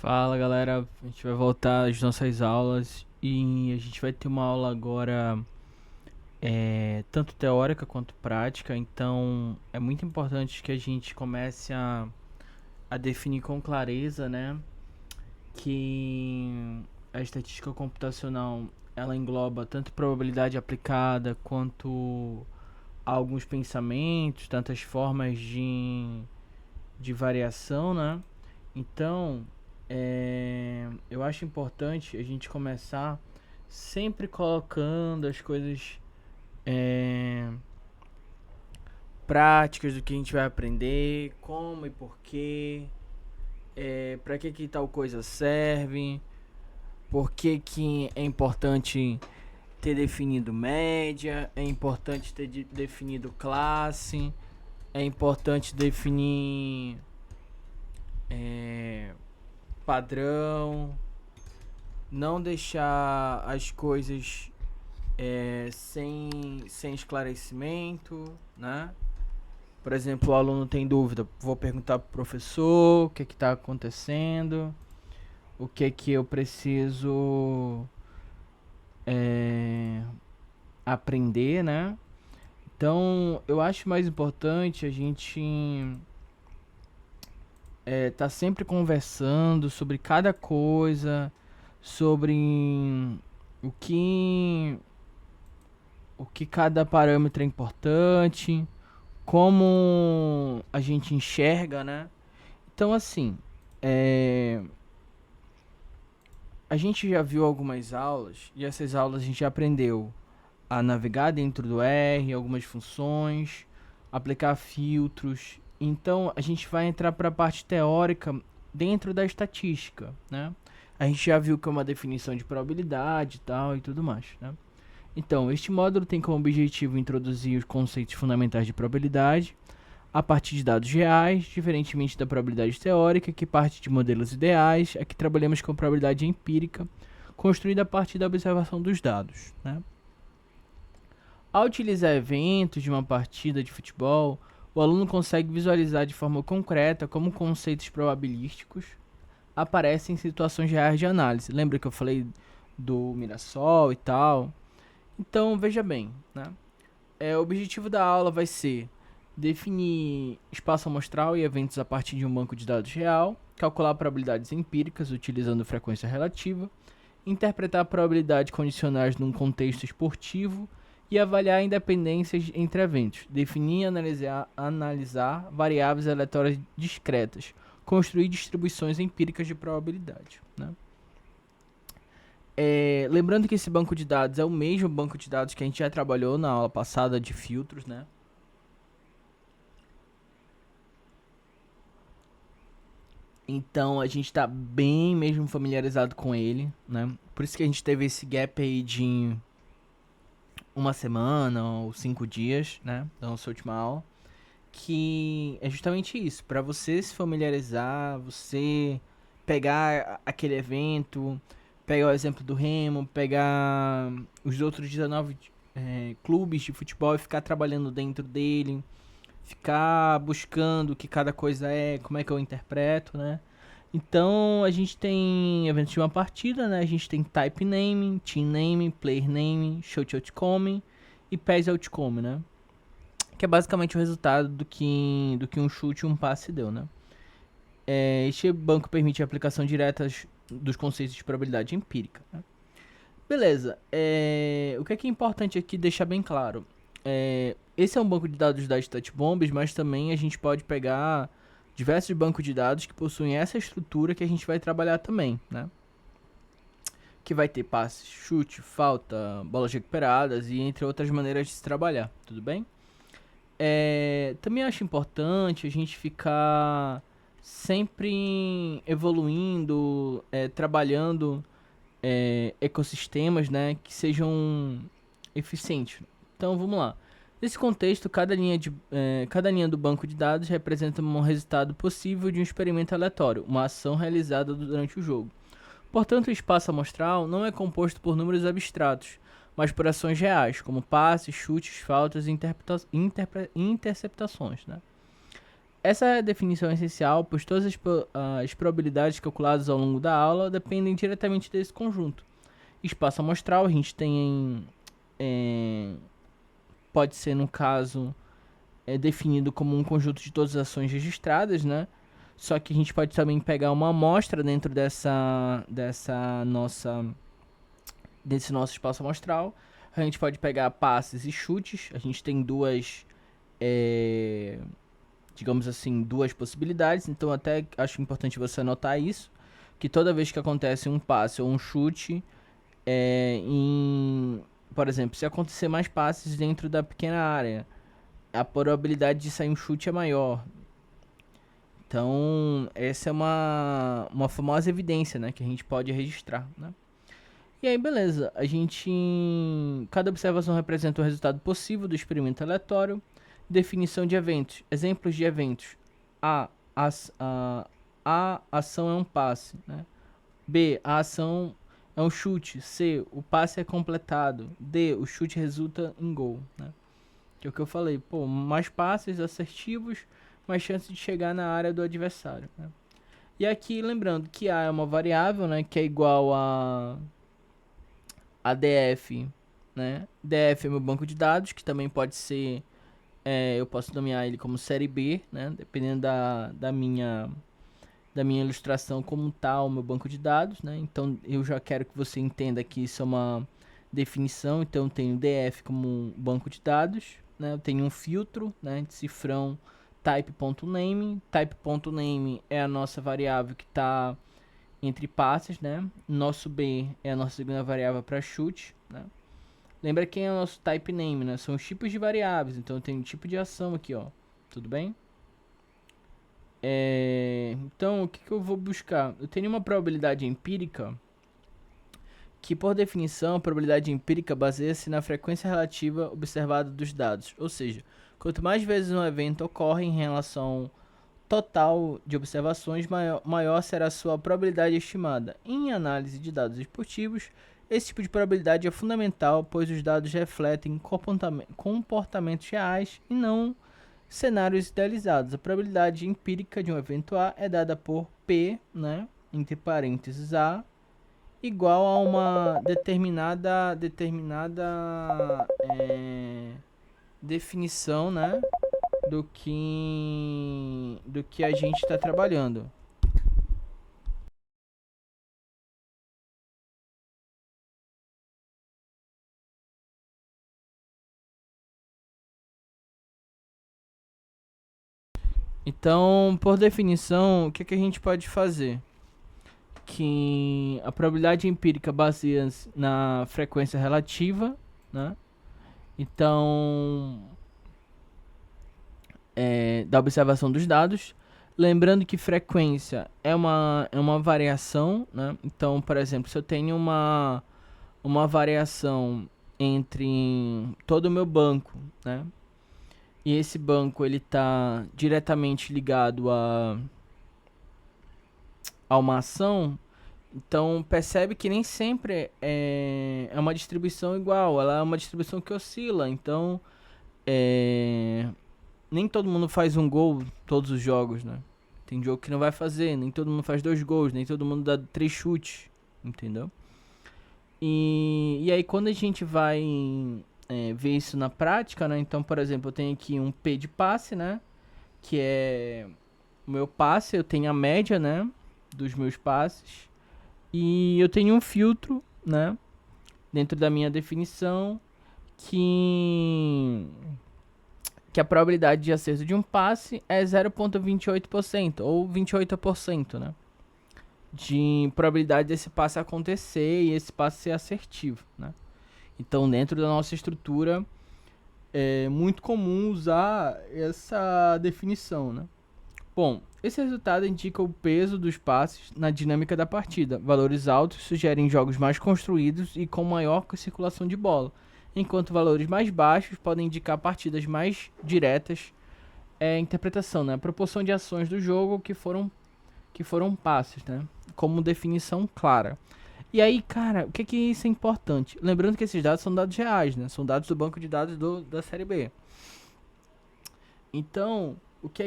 Fala galera, a gente vai voltar às nossas aulas e a gente vai ter uma aula agora tanto teórica quanto prática, então é muito importante que a gente comece a definir com clareza, né, que a estatística computacional ela engloba tanto probabilidade aplicada quanto alguns pensamentos, tantas formas de variação, né? Então, eu acho importante a gente começar sempre colocando as coisas é, práticas do que a gente vai aprender, como e porquê, para que tal coisa serve, por que é importante ter definido média, é importante ter definido classe, é importante definir é, padrão, não deixar as coisas sem esclarecimento, né? Por exemplo, o aluno tem dúvida, vou perguntar pro professor o que está acontecendo, o que eu preciso é, aprender, né? Então, eu acho mais importante a gente tá sempre conversando sobre cada coisa, sobre o que o que cada parâmetro é importante, como a gente enxerga, né? Então, assim, é, a gente já viu algumas aulas e essas aulas a gente já aprendeu a navegar dentro do R, algumas funções, aplicar filtros. Então, a gente vai entrar para a parte teórica dentro da estatística, né? A gente já viu que é uma definição de probabilidade e tal e tudo mais, né? Então, este módulo tem como objetivo introduzir os conceitos fundamentais de probabilidade a partir de dados reais, diferentemente da probabilidade teórica, que parte de modelos ideais. Aqui trabalhamos com probabilidade empírica, construída a partir da observação dos dados, né? Ao utilizar eventos de uma partida de futebol, o aluno consegue visualizar de forma concreta como conceitos probabilísticos aparecem em situações reais de análise. Lembra que eu falei do Mirassol e tal? Então, veja bem, né? O objetivo da aula vai ser definir espaço amostral e eventos a partir de um banco de dados real, calcular probabilidades empíricas utilizando frequência relativa, interpretar probabilidades condicionais num contexto esportivo e avaliar independências entre eventos, definir e analisar variáveis aleatórias discretas, construir distribuições empíricas de probabilidade, né? Lembrando que esse banco de dados é o mesmo banco de dados que a gente já trabalhou na aula passada de filtros, né? Então a gente está bem mesmo familiarizado com ele, né? Por isso que a gente teve esse gap aí de uma semana ou 5 dias, né? Da nossa última aula. Que é justamente isso, para você se familiarizar, você pegar aquele evento, pegar o exemplo do Remo, pegar os outros 19 clubes de futebol e ficar trabalhando dentro dele, ficar buscando o que cada coisa é, como é que eu interpreto, né? Então a gente tem eventos de uma partida, né? A gente tem type name, team name, player name, shot outcome e pass outcome, né? Que é basicamente o resultado do que um chute e um passe deu, né? Este banco permite a aplicação direta dos conceitos de probabilidade empírica, né? Beleza. O que é importante aqui deixar bem claro? Esse é um banco de dados da StatBombs, mas também a gente pode pegar diversos bancos de dados que possuem essa estrutura que a gente vai trabalhar também, né? Que vai ter passe, chute, falta, bolas recuperadas e entre outras maneiras de se trabalhar, tudo bem? Também acho importante a gente ficar sempre evoluindo, trabalhando ecossistemas, né, que sejam eficientes. Então vamos lá. Nesse contexto, cada linha do banco de dados representa um resultado possível de um experimento aleatório, uma ação realizada durante o jogo. Portanto, o espaço amostral não é composto por números abstratos, mas por ações reais, como passes, chutes, faltas e interceptações, né? Essa definição é essencial, pois todas as probabilidades calculadas ao longo da aula dependem diretamente desse conjunto. Espaço amostral, a gente tem pode ser, no caso, definido como um conjunto de todas as ações registradas, né? Só que a gente pode também pegar uma amostra dentro desse nosso espaço amostral. A gente pode pegar passes e chutes. A gente tem duas, digamos assim, duas possibilidades. Então até acho importante você anotar isso, que toda vez que acontece um passe ou um chute, por exemplo, se acontecer mais passes dentro da pequena área, a probabilidade de sair um chute é maior. Então, essa é uma famosa evidência, né, que a gente pode registrar, né? E aí, beleza, cada observação representa o resultado possível do experimento aleatório. Definição de eventos. Exemplos de eventos. A ação é um passe, né? B, a ação é um chute. C, o passe é completado. D, o chute resulta em gol, né? Que é o que eu falei, pô, mais passes assertivos, mais chance de chegar na área do adversário, né? E aqui, lembrando que A é uma variável, né, que é igual a DF, né? DF é meu banco de dados, que também pode ser, eu posso nomear ele como série B, né? Dependendo da minha ilustração como tá o meu banco de dados, né? Então eu já quero que você entenda que isso é uma definição. Então eu tenho DF como um banco de dados, né? Eu tenho um filtro, né, de cifrão type.name. Type.name é a nossa variável que está entre passes, né? Nosso B é a nossa segunda variável para chute, né? Lembra quem é o nosso type name, né? São os tipos de variáveis. Então eu tenho um tipo de ação aqui, ó. Tudo bem? Então, o que eu vou buscar? Eu tenho uma probabilidade empírica que, por definição, a probabilidade empírica baseia-se na frequência relativa observada dos dados. Ou seja, quanto mais vezes um evento ocorre em relação total de observações, maior será a sua probabilidade estimada. Em análise de dados esportivos, esse tipo de probabilidade é fundamental, pois os dados refletem comportamentos reais e não cenários idealizados. A probabilidade empírica de um evento A é dada por P, né, entre parênteses A, igual a uma determinada definição, né, do que a gente está trabalhando. Então, por definição, o que a gente pode fazer? Que a probabilidade empírica baseia-se na frequência relativa, né? Então, da observação dos dados. Lembrando que frequência é uma variação, né? Então, por exemplo, se eu tenho uma variação entre todo o meu banco, né? E esse banco ele está diretamente ligado a uma ação, então percebe que nem sempre é uma distribuição igual, ela é uma distribuição que oscila. Então, nem todo mundo faz um gol todos os jogos, né? Tem jogo que não vai fazer, nem todo mundo faz 2 gols, nem todo mundo dá 3 chutes, entendeu? E aí quando a gente vai ver isso na prática, né? Então, por exemplo, eu tenho aqui um P de passe, né? Que é o meu passe, eu tenho a média, né, dos meus passes. E eu tenho um filtro, né, dentro da minha definição, que a probabilidade de acerto de um passe é 0,28% ou 28%, né? De probabilidade desse passe acontecer e esse passe ser assertivo, né? Então, dentro da nossa estrutura, é muito comum usar essa definição, né? Bom, esse resultado indica o peso dos passes na dinâmica da partida. Valores altos sugerem jogos mais construídos e com maior circulação de bola, enquanto valores mais baixos podem indicar partidas mais diretas. Interpretação, né? A proporção de ações do jogo que foram passes, né? Como definição clara. E aí, cara, o que isso é importante? Lembrando que esses dados são dados reais, né? São dados do banco de dados da série B. Então, o que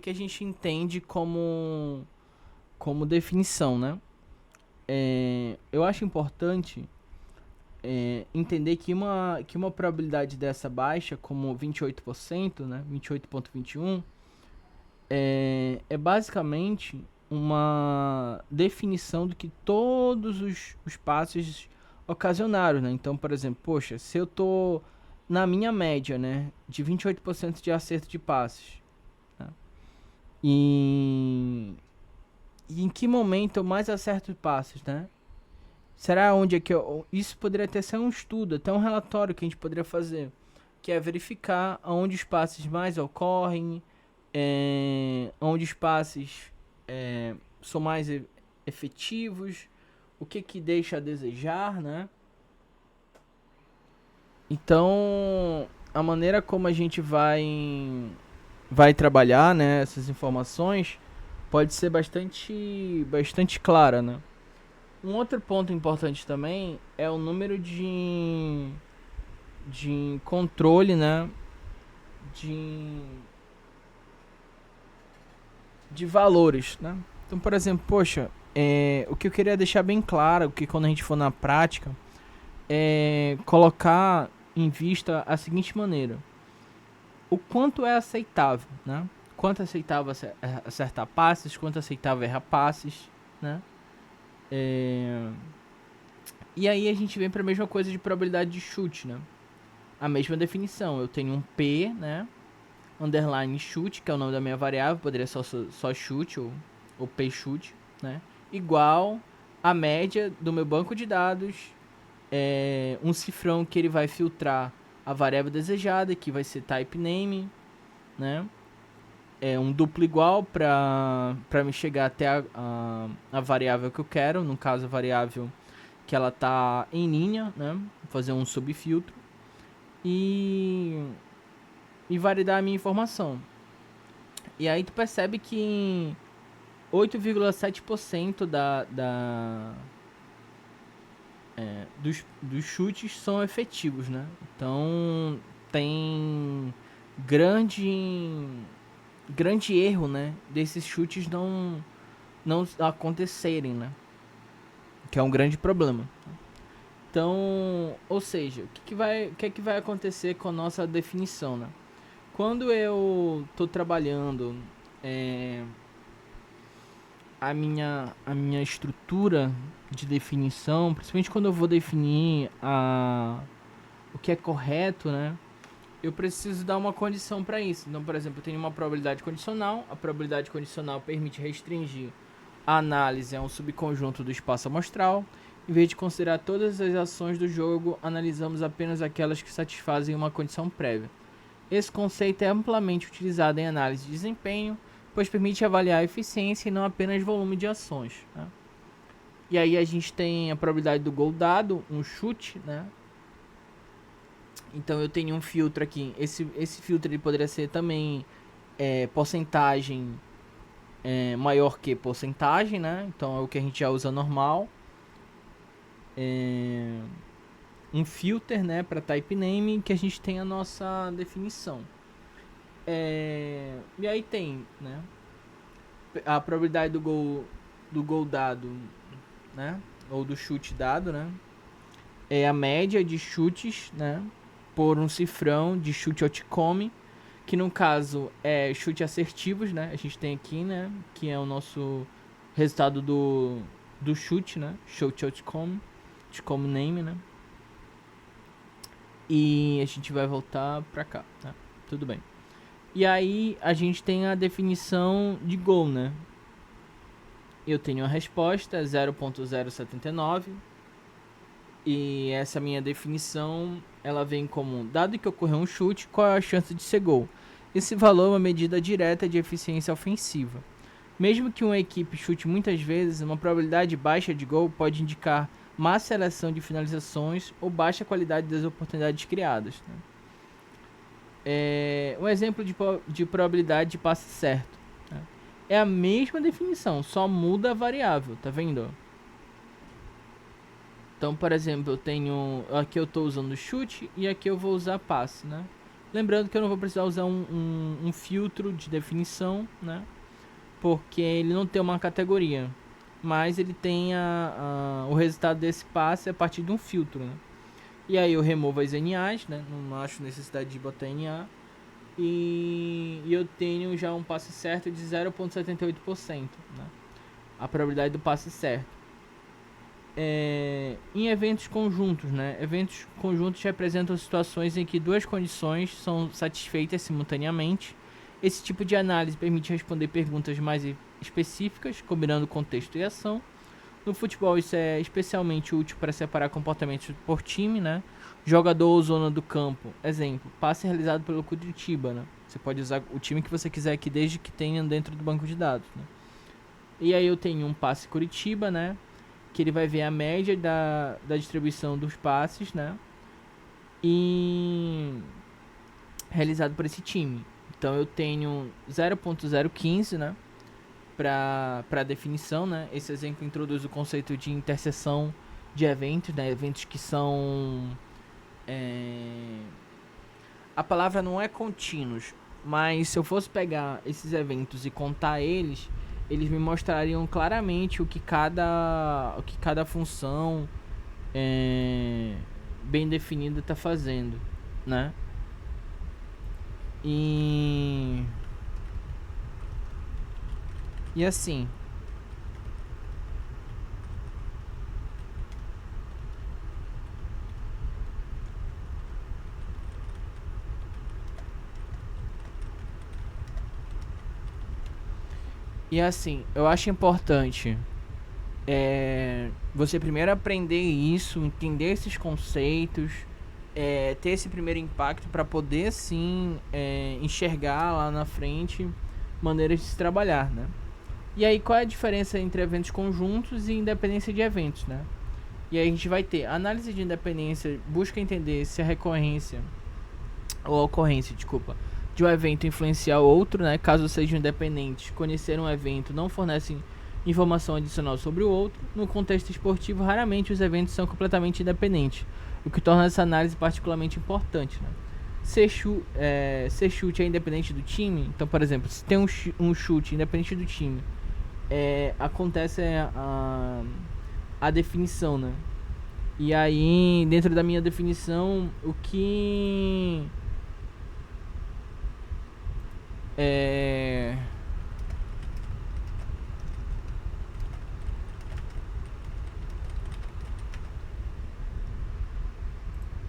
a gente entende como definição, né? Eu acho importante entender que uma probabilidade dessa baixa, como 28%, né? 28,21, é basicamente uma definição do que todos os passes ocasionaram, né? Então, por exemplo, poxa, se eu tô na minha média, né, de 28% de acerto de passes, né? E, e em que momento eu mais acerto passes, né? Será onde é que eu... Isso poderia até ser um estudo, até um relatório que a gente poderia fazer, que é verificar onde os passes mais ocorrem, onde os passes são mais efetivos, o que deixa a desejar, né? Então, a maneira como a gente vai trabalhar, né, essas informações pode ser bastante clara, né? Um outro ponto importante também é o número de controle, né, de, de valores, né? Então, por exemplo, poxa, o que eu queria deixar bem claro, que quando a gente for na prática, é colocar em vista a seguinte maneira: o quanto é aceitável, né? Quanto é aceitável acertar passes, quanto é aceitável errar passes, né? É... E aí a gente vem para a mesma coisa de probabilidade de chute, né? A mesma definição. Eu tenho um P, né? Underline chute, que é o nome da minha variável, poderia ser só chute ou P chute, né? Igual a média do meu banco de dados, um cifrão que ele vai filtrar a variável desejada, que vai ser type name, né? Um duplo igual para me chegar até a variável que eu quero, no caso a variável que ela tá em linha, né? Vou fazer um subfiltro e validar a minha informação. E aí tu percebe que 8,7% dos chutes são efetivos, né? Então tem grande grande erro, né, desses chutes não acontecerem, né? Que é um grande problema. Então, ou seja, o que é que vai acontecer com a nossa definição, né? Quando eu tô trabalhando a minha estrutura de definição, principalmente quando eu vou definir o que é correto, né? Eu preciso dar uma condição para isso. Então, por exemplo, eu tenho uma probabilidade condicional. A probabilidade condicional permite restringir a análise a um subconjunto do espaço amostral. Em vez de considerar todas as ações do jogo, analisamos apenas aquelas que satisfazem uma condição prévia. Esse conceito é amplamente utilizado em análise de desempenho, pois permite avaliar a eficiência e não apenas volume de ações, né? E aí a gente tem a probabilidade do gol dado, um chute, né? Então eu tenho um filtro aqui. Esse filtro ele poderia ser também porcentagem maior que porcentagem, né? Então é o que a gente já usa normal. Um filter, né, para type name, que a gente tem a nossa definição. E aí tem, né, a probabilidade do gol dado, né, ou do chute dado, né? É a média de chutes, né, por um cifrão de chute outcome, que no caso é chute assertivos, né? A gente tem aqui, né, que é o nosso resultado do chute, né? Chute outcome name, né? E a gente vai voltar pra cá, né? Tudo bem. E aí a gente tem a definição de gol, né? Eu tenho a resposta 0.079 e essa minha definição ela vem como: dado que ocorreu um chute, qual é a chance de ser gol? Esse valor é uma medida direta de eficiência ofensiva. Mesmo que uma equipe chute muitas vezes, uma probabilidade baixa de gol pode indicar má seleção de finalizações ou baixa qualidade das oportunidades criadas, né? Um exemplo de probabilidade de passe certo, né? É a mesma definição, só muda a variável, tá vendo? Então, por exemplo, eu tenho aqui eu estou usando chute e aqui eu vou usar passe, né? Lembrando que eu não vou precisar usar um filtro de definição, né? Porque ele não tem uma categoria, mas ele tem o resultado desse passe a partir de um filtro, né? E aí eu removo as NAs, né? Não acho necessidade de botar NA. E eu tenho já um passe certo de 0,78%, né? A probabilidade do passe certo. Em eventos conjuntos, né? Eventos conjuntos representam situações em que duas condições são satisfeitas simultaneamente. Esse tipo de análise permite responder perguntas mais específicas, combinando contexto e ação. No futebol isso é especialmente útil para separar comportamentos por time, né? Jogador ou zona do campo. Exemplo, passe realizado pelo Curitiba, né? Você pode usar o time que você quiser aqui, desde que tenha dentro do banco de dados, né? E aí eu tenho um passe Curitiba, né? Que ele vai ver a média da distribuição dos passes, né? E realizado por esse time. Então eu tenho 0.015, né? Para definição, né? Esse exemplo introduz o conceito de interseção de eventos, né? Eventos que são... A palavra não é contínuos, mas se eu fosse pegar esses eventos e contar eles me mostrariam claramente o que cada função bem definida está fazendo, né? E assim, eu acho importante você primeiro aprender isso, entender esses conceitos, ter esse primeiro impacto para poder sim enxergar lá na frente maneiras de se trabalhar, né? E aí qual é a diferença entre eventos conjuntos e independência de eventos, né? E aí a gente vai ter análise de independência, busca entender se a recorrência ou a ocorrência, desculpa, de um evento influenciar outro, né? Caso sejam independentes, conhecer um evento não fornece informação adicional sobre o outro. No contexto esportivo, raramente os eventos são completamente independentes, o que torna essa análise particularmente importante, né? Ser chute é independente do time. Então, por exemplo, se tem um chute independente do time, acontece a definição, né? E aí, dentro da minha definição, o que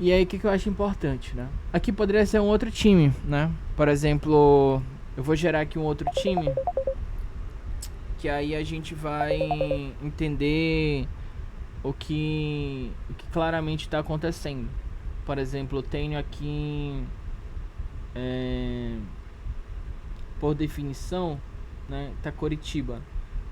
E aí, o que eu acho importante, né? Aqui poderia ser um outro time, né? Por exemplo, eu vou gerar aqui um outro time, que aí a gente vai entender o que claramente está acontecendo. Por exemplo, eu tenho aqui, por definição, né? Tá Coritiba.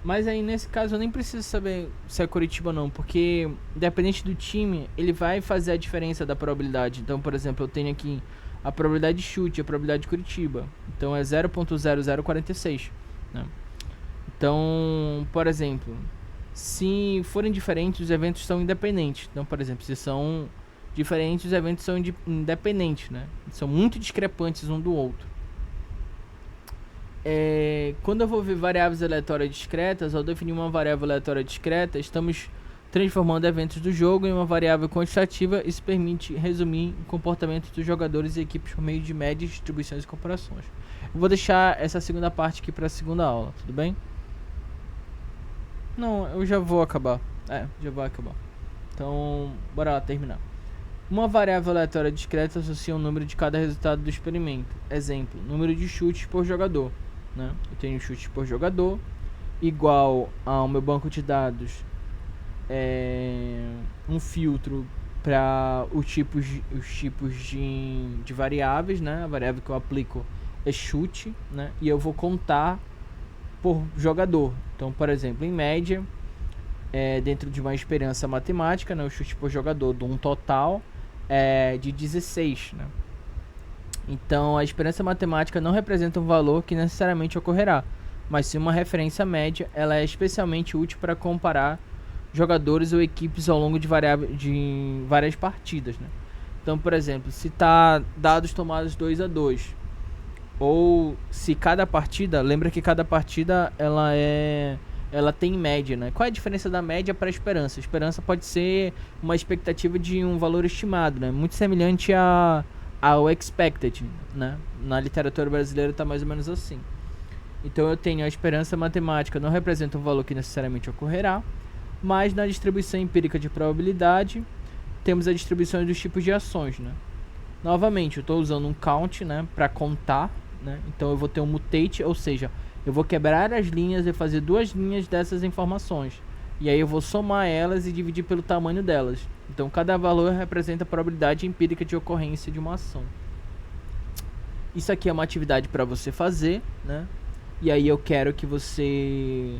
Mas aí nesse caso eu nem preciso saber se é Coritiba ou não, porque independente do time, ele vai fazer a diferença da probabilidade. Então, por exemplo, eu tenho aqui a probabilidade de chute, a probabilidade de Curitiba. Então é 0.0046, né? Então, por exemplo, se forem diferentes, os eventos são independentes. Então, por exemplo, se são diferentes, os eventos são independentes, né? São muito discrepantes um do outro. Quando eu vou ver variáveis aleatórias discretas, ao definir uma variável aleatória discreta, estamos transformando eventos do jogo em uma variável quantitativa. Isso permite resumir o comportamento dos jogadores e equipes por meio de médias, distribuições e comparações. Eu vou deixar essa segunda parte aqui para a segunda aula, tudo bem? Não, eu já vou acabar. Já vou acabar. Então, bora lá terminar. Uma variável aleatória discreta associa o número de cada resultado do experimento. Exemplo, número de chutes por jogador, né? Eu tenho chutes por jogador igual ao meu banco de dados, um filtro para os tipos de variáveis, né? A variável que eu aplico é chute, né? E eu vou contar por jogador. Então, por exemplo, em média, dentro de uma esperança matemática, né? O chute por jogador de um total de 16, né? Então, a esperança matemática não representa um valor que necessariamente ocorrerá, mas sim uma referência média. Ela é especialmente útil para comparar jogadores ou equipes ao longo de várias partidas, né? Então, por exemplo, se tá dados tomados 2-2, ou se cada partida, lembra que cada partida ela tem média, né? Qual é a diferença da média para a esperança? A esperança pode ser uma expectativa de um valor estimado, né? Muito semelhante ao expected, né? Na literatura brasileira tá mais ou menos assim. Então eu tenho a esperança matemática não representa um valor que necessariamente ocorrerá, mas na distribuição empírica de probabilidade temos a distribuição dos tipos de ações, né? Novamente, eu estou usando um count, né, para contar, né? Então eu vou ter um mutate, ou seja, eu vou quebrar as linhas e fazer duas linhas dessas informações. E aí eu vou somar elas e dividir pelo tamanho delas. Então cada valor representa a probabilidade empírica de ocorrência de uma ação. Isso aqui é uma atividade para você fazer, né? E aí eu quero que você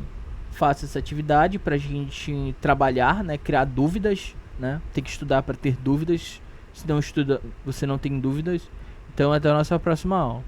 faça essa atividade para a gente trabalhar, né? Criar dúvidas, né? Tem que estudar para ter dúvidas. Se não estuda, você não tem dúvidas. Então até a nossa próxima aula.